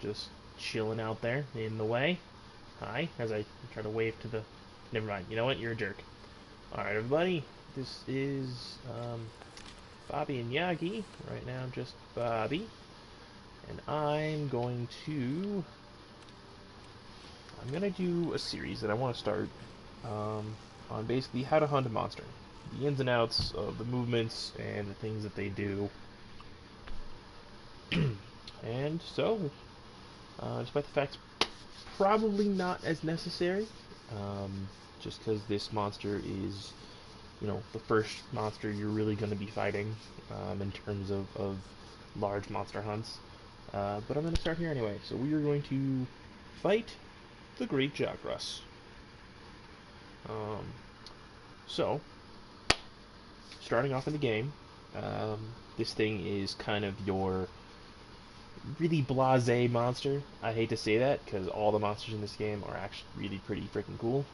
Just chilling out there in the way. Hi, as I try to wave to the. Never mind. You know what? You're a jerk. All right, everybody. This is Bobby and Yagi. Right now, just Bobby, and I'm gonna do a series that I want to start on basically how to hunt a monster, the ins and outs of the movements and the things that they do. And so, despite the fact it's probably not as necessary, just because this monster is, the first monster you're really going to be fighting in terms of large monster hunts. But I'm going to start here anyway. So we are going to fight the Great Jagras. Um, so, starting off in the game, this thing is kind of your really blasé monster. I hate to say that because all the monsters in this game are actually really pretty freaking cool.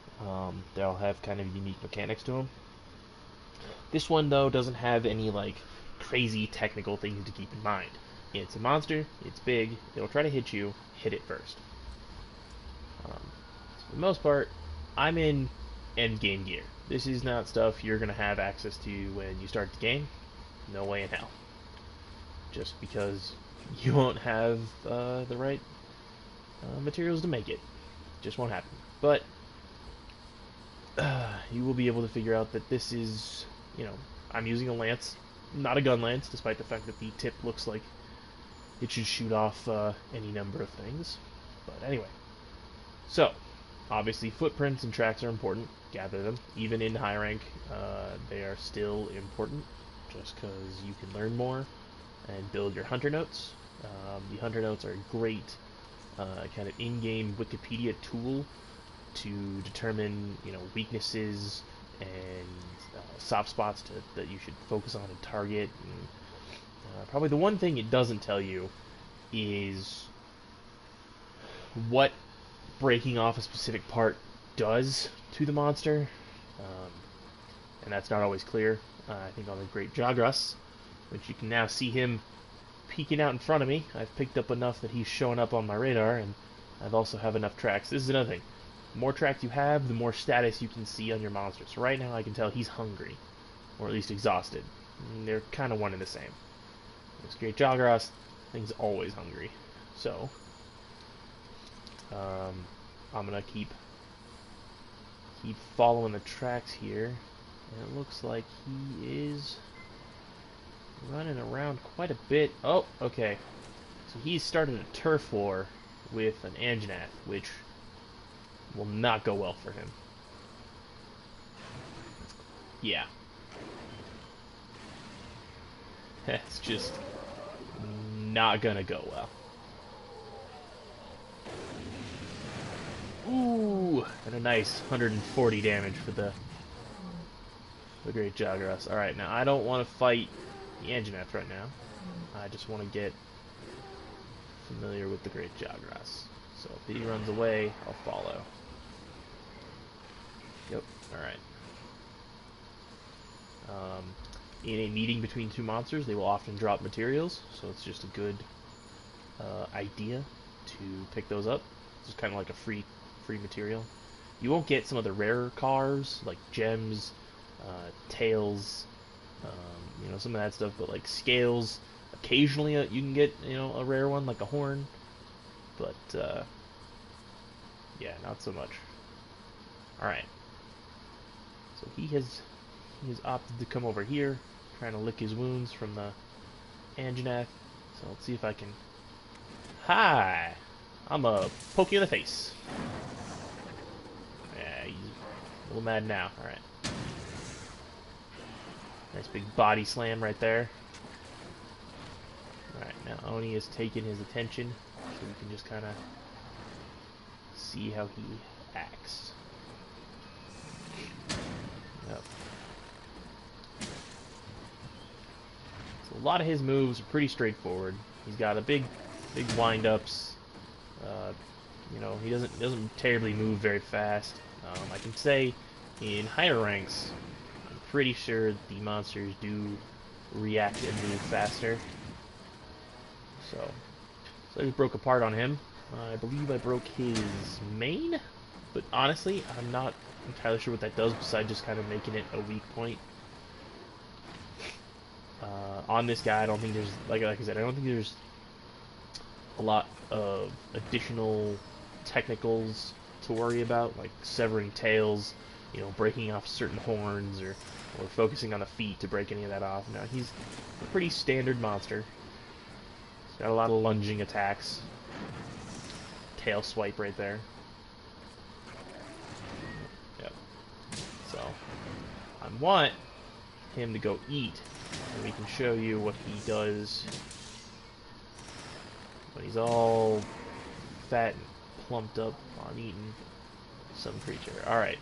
They all have kind of unique mechanics to them. This one though doesn't have any like crazy technical things to keep in mind. It's a monster. It's big. It'll try to hit you. Hit it first. So for the most part, I'm in end game gear. This is not stuff you're gonna have access to when you start the game. No way in hell. Just because you won't have the right materials to make it. Just won't happen. But you will be able to figure out that this is, I'm using a lance, not a gun lance, despite the fact that the tip looks like it should shoot off any number of things. But anyway, so obviously footprints and tracks are important. Gather them. Even in high rank, they are still important, just because you can learn more and build your hunter notes. The hunter notes are a great kind of in-game Wikipedia tool to determine, weaknesses and soft spots that you should focus on and target. And, probably the one thing it doesn't tell you is what breaking off a specific part does to the monster, and that's not always clear. I think on the Great Jagras, which you can now see him peeking out in front of me. I've picked up enough that he's showing up on my radar, and I've also have enough tracks. This is another thing. The more tracks you have, the more status you can see on your monster. So right now I can tell he's hungry, or at least exhausted. And they're kind of one and the same. This Great Jagras, thing's always hungry. So, I'm gonna keep following the tracks here. And it looks like he is running around quite a bit. Oh, okay. So he's started a turf war with an Anjanath, which will not go well for him. Yeah. That's just not gonna go well. Ooh, and a nice 140 damage for the Great Jagras. Alright, now I don't want to fight the Anjanath right now. I just want to get familiar with the Great Jagras. So if he runs away, I'll follow. Yep, alright. In a meeting between two monsters, they will often drop materials, so it's just a good idea to pick those up. It's just kind of like a free material. You won't get some of the rarer cars, like gems, tails, some of that stuff, but like scales, occasionally you can get, a rare one, like a horn, but, yeah, not so much. Alright. So he has opted to come over here, trying to lick his wounds from the Anjanath. So let's see if I can... Hi! I'm gonna poke you in the face. Yeah, he's a little mad now. Alright. Nice big body slam right there. Alright, now Oni has taken his attention, so we can just kind of see how he acts. Yep. So a lot of his moves are pretty straightforward. He's got a big wind-ups. He doesn't terribly move very fast. I can say in higher ranks, I'm pretty sure the monsters do react and move faster. So So I just broke apart on him. I believe I broke his main, but honestly, I'm not entirely sure what that does besides just kind of making it a weak point. On this guy, I don't think there's, like I said, I don't think there's a lot of additional technicals to worry about, like severing tails, breaking off certain horns, or focusing on the feet to break any of that off. Now, he's a pretty standard monster. He's got a lot of lunging attacks. Tail swipe right there. Yep. So, I want him to go eat, and we can show you what he does when he's all fat and plumped up on eating some creature. Alright.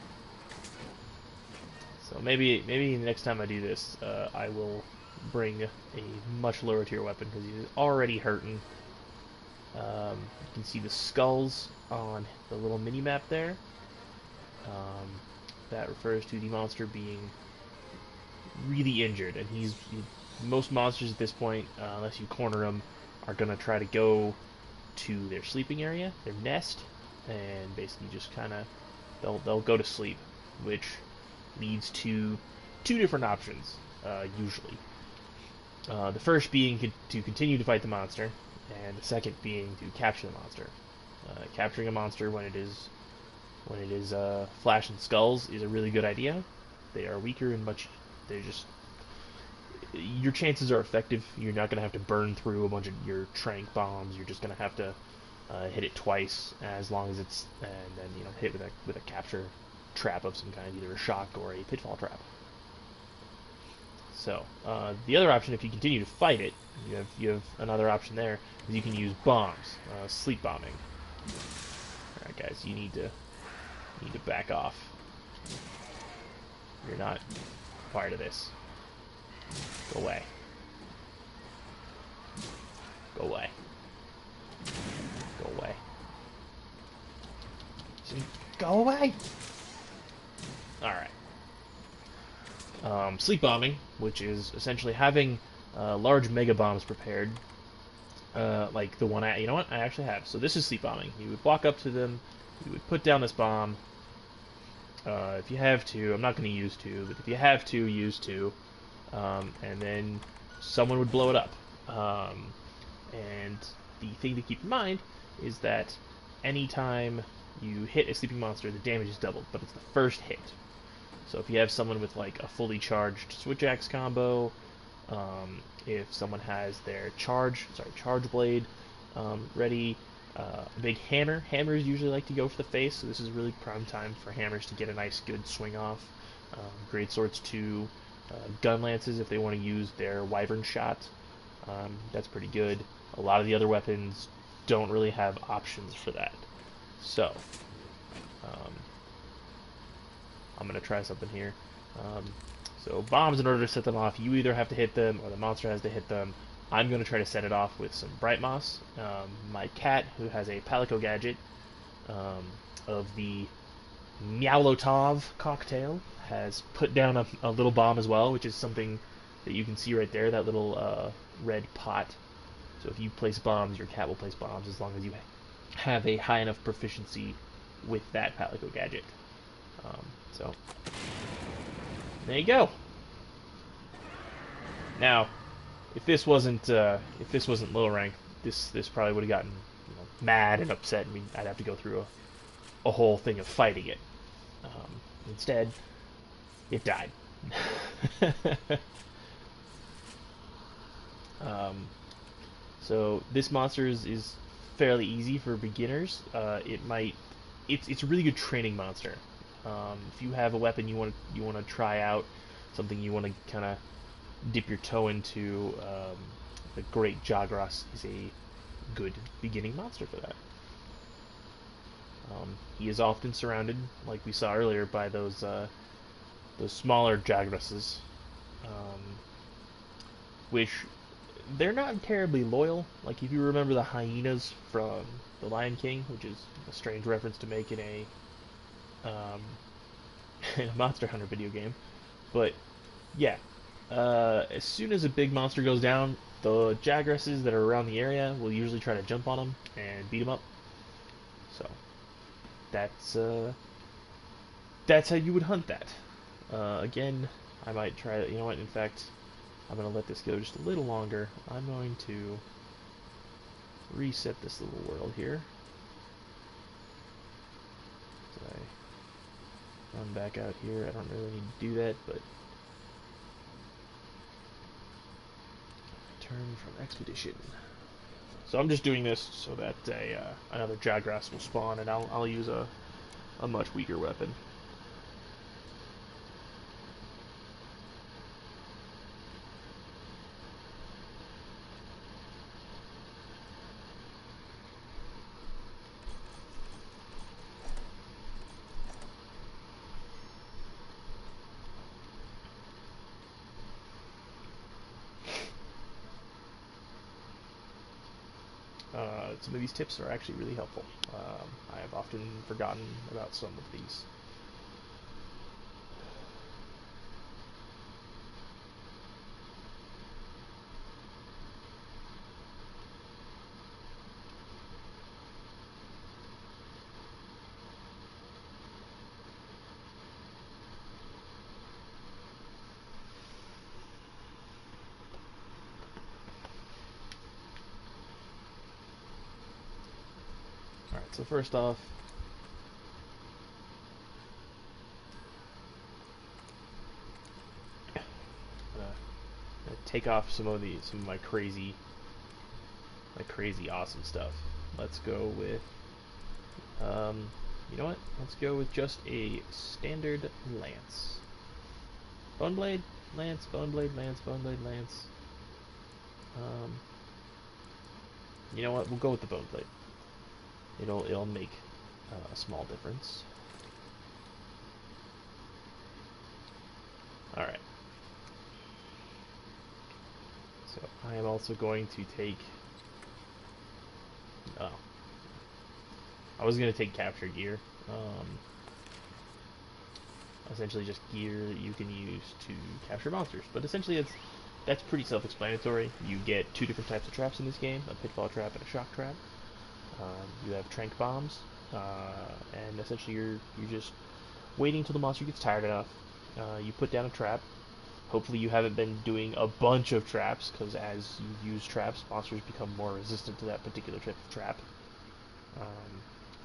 So maybe the next time I do this, I will bring a much lower tier weapon, because he's already hurting. You can see the skulls on the little mini-map there. That refers to the monster being really injured, and most monsters at this point, unless you corner them, are going to try to go to their sleeping area, their nest, and basically just kind of they'll go to sleep, which leads to two different options, usually. The first being to continue to fight the monster, and the second being to capture the monster. Capturing a monster when it is flash and skulls is a really good idea. They are weaker and they're just, your chances are effective. You're not going to have to burn through a bunch of your tranq bombs. You're just going to have to hit it twice, as long as it's, and then hit with a capture trap of some kind, either a shock or a pitfall trap. So the other option, if you continue to fight it, you have another option there, is you can use bombs, sleep bombing. All right, guys, you need to back off. You're not part of this. Go away. Go away. Go away. Go away! Alright. Sleep bombing, which is essentially having large mega bombs prepared. Like the one you know what? I actually have. So this is sleep bombing. You would walk up to them, you would put down this bomb. If you have to, I'm not going to use two, but if you have to, use two. And then someone would blow it up. And the thing to keep in mind is that anytime you hit a sleeping monster, the damage is doubled, but it's the first hit. So if you have someone with like a fully charged Switch Axe combo, if someone has their charge blade ready, a big hammer. Hammers usually like to go for the face, so this is really prime time for hammers to get a nice good swing off. Great swords to gun lances if they want to use their wyvern shot. That's pretty good. A lot of the other weapons don't really have options for that. So, I'm going to try something here. So bombs, in order to set them off, you either have to hit them or the monster has to hit them. I'm going to try to set it off with some Bright Moss. My cat, who has a Palico gadget of the Meowlotov cocktail, has put down a little bomb as well, which is something that you can see right there, that little red pot. So if you place bombs, your cat will place bombs as long as you have a high enough proficiency with that Palico gadget. So there you go. Now, if this wasn't low rank, this probably would have gotten mad and upset, and I'd have to go through a whole thing of fighting it. Instead, it died. So this monster is fairly easy for beginners. It's a really good training monster. If you have a weapon you want to try out, something you want to kind of dip your toe into, the Great Jagras is a good beginning monster for that. He is often surrounded, like we saw earlier, by those smaller Jagrases, which they're not terribly loyal. Like if you remember the hyenas from The Lion King, which is a strange reference to make in a Monster Hunter video game, but yeah, As soon as a big monster goes down, the Jagrasses that are around the area will usually try to jump on them and beat them up. So that's uh, that's how you would hunt that. Again, I might try. You know what? In fact, I'm gonna let this go just a little longer. I'm going to reset this little world here. Did I run back out here? I don't really need to do that, but return from expedition. So I'm just doing this so that another Jagras will spawn, and I'll use a much weaker weapon. Some of these tips are actually really helpful. I have often forgotten about some of these. Alright, so first off, take off some of my crazy awesome stuff. Let's go with you know what? Let's go with just a standard lance. Bone blade, lance, bone blade, lance, bone blade, lance. Um, you know what? We'll go with the bone blade. It'll make a small difference. All right. So I am also going to take. Oh, I was going to take capture gear. Essentially, just gear that you can use to capture monsters. But essentially, that's pretty self-explanatory. You get two different types of traps in this game: a pitfall trap and a shock trap. You have trank bombs, and essentially you're just waiting until the monster gets tired enough. You put down a trap. Hopefully you haven't been doing a bunch of traps, because as you use traps, monsters become more resistant to that particular type of trap.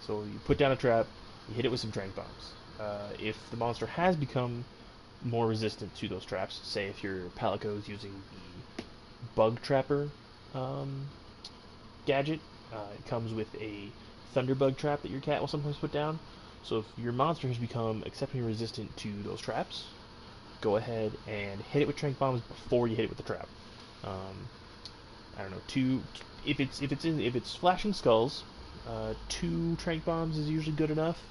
So you put down a trap, you hit it with some trank bombs. If the monster has become more resistant to those traps, say if your Palico is using the bug trapper gadget, it comes with a thunderbug trap that your cat will sometimes put down. So if your monster has become exceptionally resistant to those traps, go ahead and hit it with trank bombs before you hit it with the trap. I don't know, if it's flashing skulls, 2 trank bombs is usually good enough.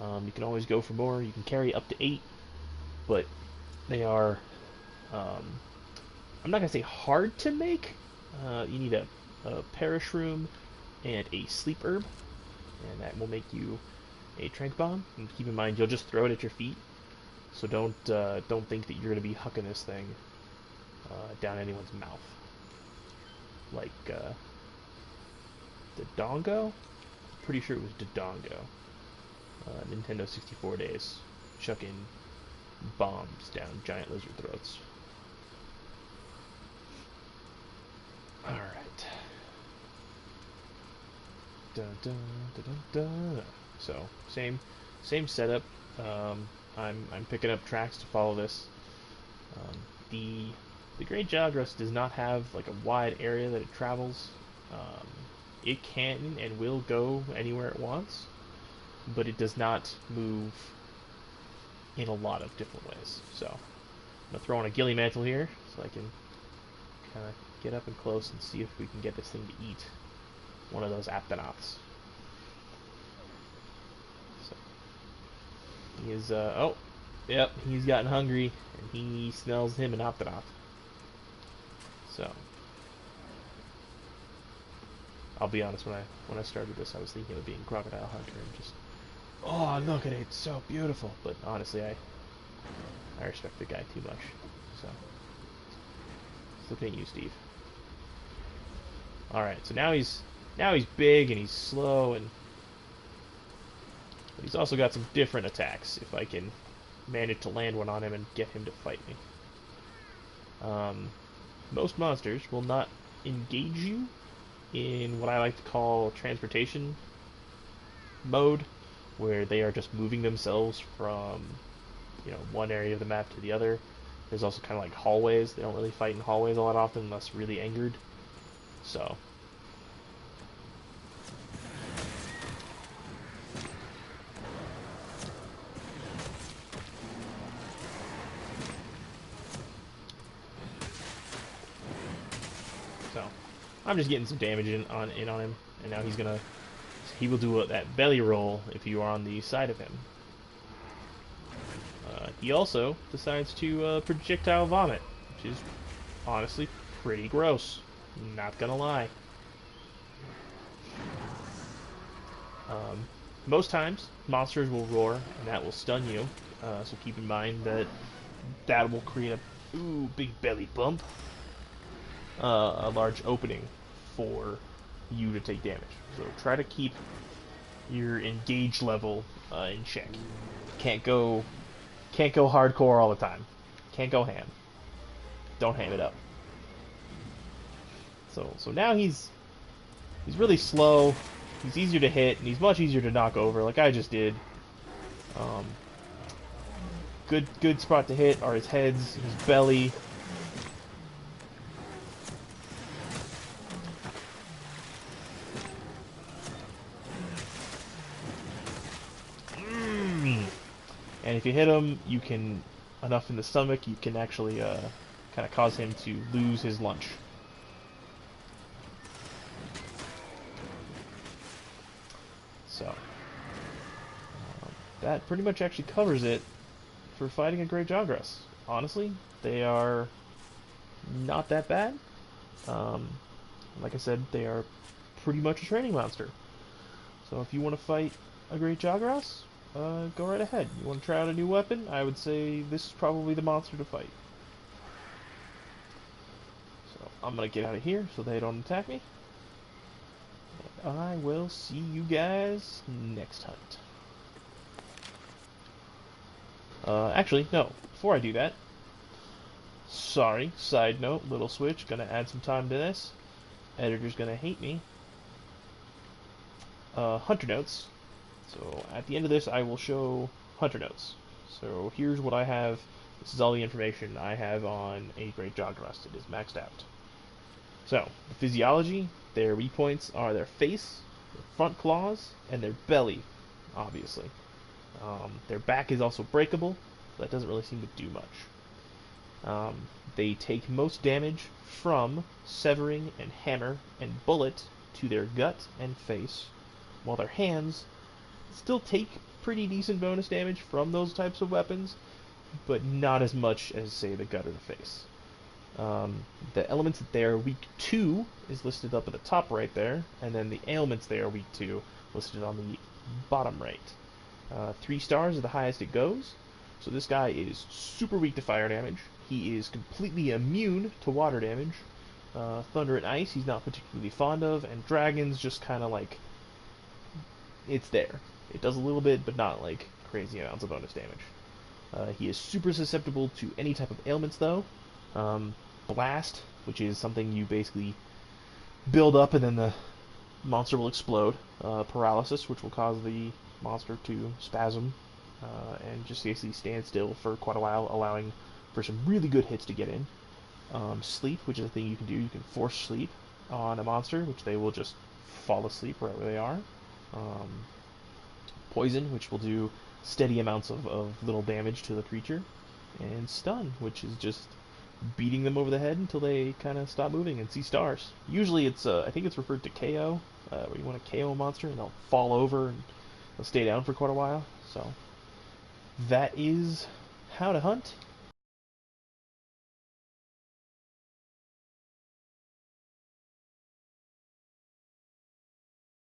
You can always go for more. You can carry up to 8, but they are I'm not gonna say hard to make. You need a parashroom and a sleep herb, and that will make you a trank bomb. And keep in mind, you'll just throw it at your feet, so don't think that you're gonna be hucking this thing down anyone's mouth, like Dodongo. Pretty sure it was Dodongo. Nintendo 64 days, chucking bombs down giant lizard throats. All right. Dun, dun, dun, dun, dun. So same setup. I'm picking up tracks to follow this. The Great Jagras does not have like a wide area that it travels. It can and will go anywhere it wants, but it does not move in a lot of different ways. So I'm gonna throw on a ghillie mantle here so I can kind of get up and close and see if we can get this thing to eat one of those aptonoths. So he is oh, yep, he's gotten hungry and he smells him an aptonoth. So I'll be honest, when I started this, I was thinking of being Crocodile Hunter and just, oh, look at it, it's so beautiful. But honestly, I respect the guy too much. So looking at you, Steve. All right, so now he's big and he's slow, and but he's also got some different attacks. If I can manage to land one on him and get him to fight me. Most monsters will not engage you in what I like to call transportation mode, where they are just moving themselves from one area of the map to the other. There's also kind of like hallways. They don't really fight in hallways all that often unless really angered. So I'm just getting some damage in on him, and now he will do that belly roll if you are on the side of him. He also decides to projectile vomit, which is honestly pretty gross. Not gonna lie. Most times, monsters will roar, and that will stun you. So keep in mind that will create a big belly bump. A large opening for you to take damage. So try to keep your engage level in check. Can't go hardcore all the time. Can't go ham. Don't ham it up. So now he's really slow. He's easier to hit, and he's much easier to knock over, like I just did. Good spot to hit are his heads, his belly. And if you hit him, you can enough in the stomach, you can actually kind of cause him to lose his lunch. So that pretty much actually covers it for fighting a Great Jagras. Honestly, they are not that bad. Like I said, they are pretty much a training monster. So if you want to fight a Great Jagras, go right ahead. You want to try out a new weapon? I would say this is probably the monster to fight. So I'm going to get out of here so they don't attack me. And I will see you guys next hunt. Actually, no. Before I do that, sorry, side note, little switch. Gonna add some time to this. Editor's gonna hate me. Hunter notes. So at the end of this, I will show hunter notes. So here's what I have. This is all the information I have on a Great Jagras. It is maxed out. So the physiology, their weak points are their face, their front claws, and their belly, obviously. Their back is also breakable. That doesn't really seem to do much. They take most damage from severing and hammer and bullet to their gut and face, while their hands still take pretty decent bonus damage from those types of weapons, but not as much as, say, the gut or the face. The elements that they are weak to is listed up at the top right there, and then the ailments they are weak to listed on the bottom right. 3 stars is the highest it goes, so this guy is super weak to fire damage. He is completely immune to water damage. Thunder and ice he's not particularly fond of, and dragons just kind of like, it's there. It does a little bit, but not like crazy amounts of bonus damage. He is super susceptible to any type of ailments though. Blast, which is something you basically build up and then the monster will explode. Paralysis, which will cause the monster to spasm and just basically stand still for quite a while, allowing for some really good hits to get in. Sleep, which is a thing you can do. You can force sleep on a monster, which they will just fall asleep wherever they are. Poison, which will do steady amounts of little damage to the creature. And stun, which is just beating them over the head until they kind of stop moving and see stars. Usually it's, I think it's referred to KO, where you want to KO a monster and they'll fall over and they'll stay down for quite a while. So that is how to hunt